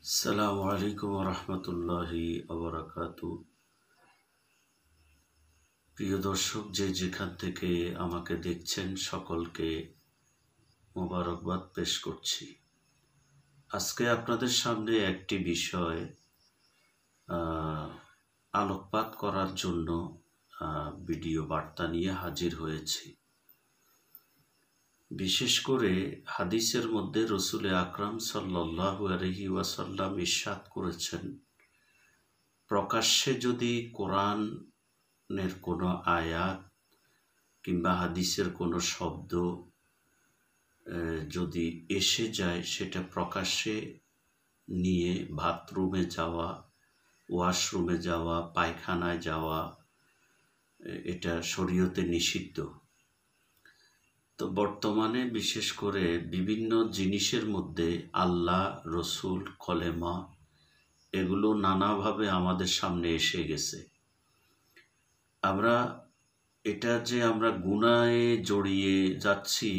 আসসালামু আলাইকুম রহমতুল্লাহি ওবরাকাতু। প্রিয় দর্শক, যে যেখান থেকে আমাকে দেখছেন সকলকে মোবারকবাদ পেশ করছি। আজকে আপনাদের সামনে একটি বিষয় আলোকপাত করার জন্য ভিডিও বার্তা নিয়ে হাজির হয়েছি। বিশেষ করে হাদিসের মধ্যে রসুল আকরাম সাল্লাল্লাহু আলাইহি ওয়াসাল্লাম ইরশাদ করেছেন, প্রকাশ্যে যদি কোরআনের কোনো আয়াত কিংবা হাদিসের কোনো শব্দ যদি এসে যায়, সেটা প্রকাশ্যে নিয়ে বাথরুমে যাওয়া, ওয়াশরুমে যাওয়া, পায়খানায় যাওয়া, এটা শরীয়তে নিষিদ্ধ। তো বর্তমানে বিশেষ করে বিভিন্ন জিনিসের মধ্যে আল্লাহ, রসুল, কলেমা এগুলো নানাভাবে আমাদের সামনে এসে গেছে। এটা যে আমরা গুনাহে জড়িয়ে যাচ্ছি,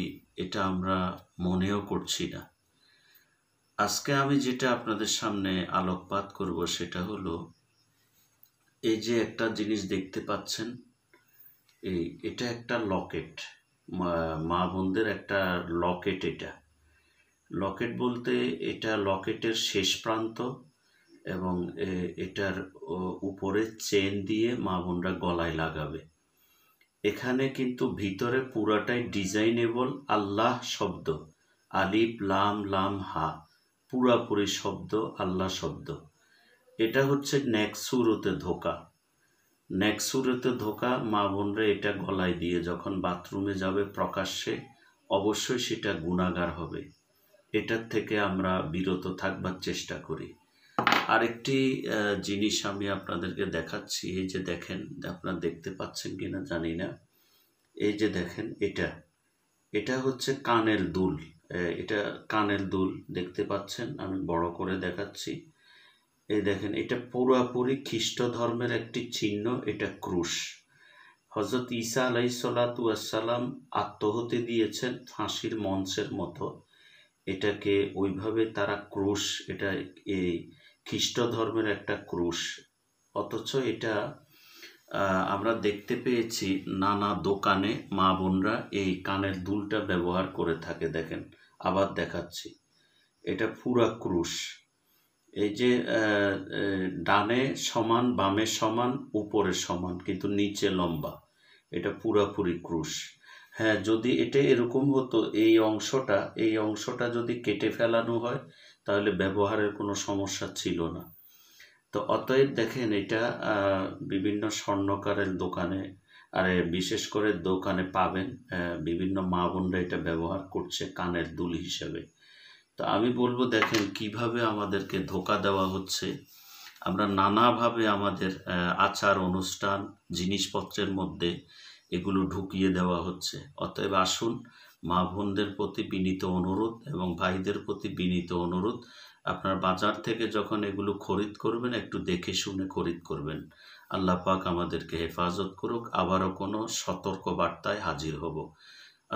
এটা আমরা মনেও করছি না। আজকে আমি যেটা আপনাদের সামনে আলোকপাত করব সেটা হলো, এই যে একটা জিনিস দেখতে পাচ্ছেন, এটা একটা লকেট, মা বোনদের একটা লকেট। এটা লকেট বলতে এটা লকেটের শেষ প্রান্ত এবং এটার উপরে চেন দিয়ে মা বোনরা গলায় লাগাবে। এখানে কিন্তু ভিতরে পুরাটাই ডিজাইনেবল আল্লাহ শব্দ, আলিফ লাম লাম হা, পুরাপুরি শব্দ আল্লাহ শব্দ। এটা হচ্ছে নেকসুরতে ধোকা। নেকসুরতে ধোকা মা বোনরা এটা গলায় দিয়ে যখন বাথরুমে যাবে প্রকাশ্যে, অবশ্যই সেটা গুনাহগার হবে। এটার থেকে আমরা বিরত থাকবার চেষ্টা করি। আরেকটি জিনিস আমি আপনাদেরকে দেখাচ্ছি। এই যে দেখেন, আপনারা দেখতে পাচ্ছেন কিনা জানি না। এই যে দেখেন, এটা হচ্ছে কানের দুল। এটা কানের দুল দেখতে পাচ্ছেন, আমি বড় করে দেখাচ্ছি। এই দেখেন, এটা পুরোপুরি খ্রিস্ট ধর্মের একটি চিহ্ন। এটা ক্রুশ। হযরত ঈসা আলাইহিসসালাতু ওয়াসসালাম আত্মহতি দিয়েছেন ফাঁসির মঞ্চের মতো। এটাকে ওইভাবে তারা ক্রুশ, এটা এই খ্রিস্ট ধর্মের একটা ক্রুশ। অথচ এটা আমরা দেখতে পেয়েছি নানা দোকানে মা বোনরা এই কানের দুলটা ব্যবহার করে থাকে। দেখেন, আবার দেখাচ্ছি, এটা পুরা ক্রুশ। এই যে ডানে সমান, বামে সমান, উপরে সমান, কিন্তু নিচে লম্বা। এটা পুরাপুরি ক্রুশ। হ্যাঁ, যদি এটা এরকম হতো, এই অংশটা যদি কেটে ফেলানো হয়, তাহলে ব্যবহারের কোনো সমস্যা ছিল না। তো অতএব দেখেন, এটা বিভিন্ন স্বর্ণকারের দোকানে, বিশেষ করে দোকানে পাবেন। বিভিন্ন মা বোনরা এটা ব্যবহার করছে কানের দুল হিসেবে। তো আমি বলবো, দেখেন কিভাবে আমাদেরকে ধোকা দেওয়া হচ্ছে। আমরা নানাভাবে আমাদের আচার অনুষ্ঠান, জিনিসপত্রের মধ্যে এগুলো ঢুকিয়ে দেওয়া হচ্ছে। অতএব আসুন, মা বোনদের প্রতি বিনীত অনুরোধ এবং ভাইদের প্রতি বিনীত অনুরোধ, আপনার বাজার থেকে যখন এগুলো খরিদ করবেন, একটু দেখে শুনে খরিদ করবেন। আল্লাহ পাক আমাদেরকে হেফাজত করুক। আবারও কোনো সতর্ক বার্তায় হাজির হব।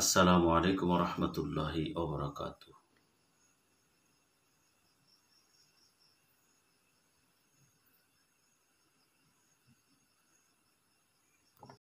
আসসালামু আলাইকুম রহমতুল্লাহি ওবরাকাতু।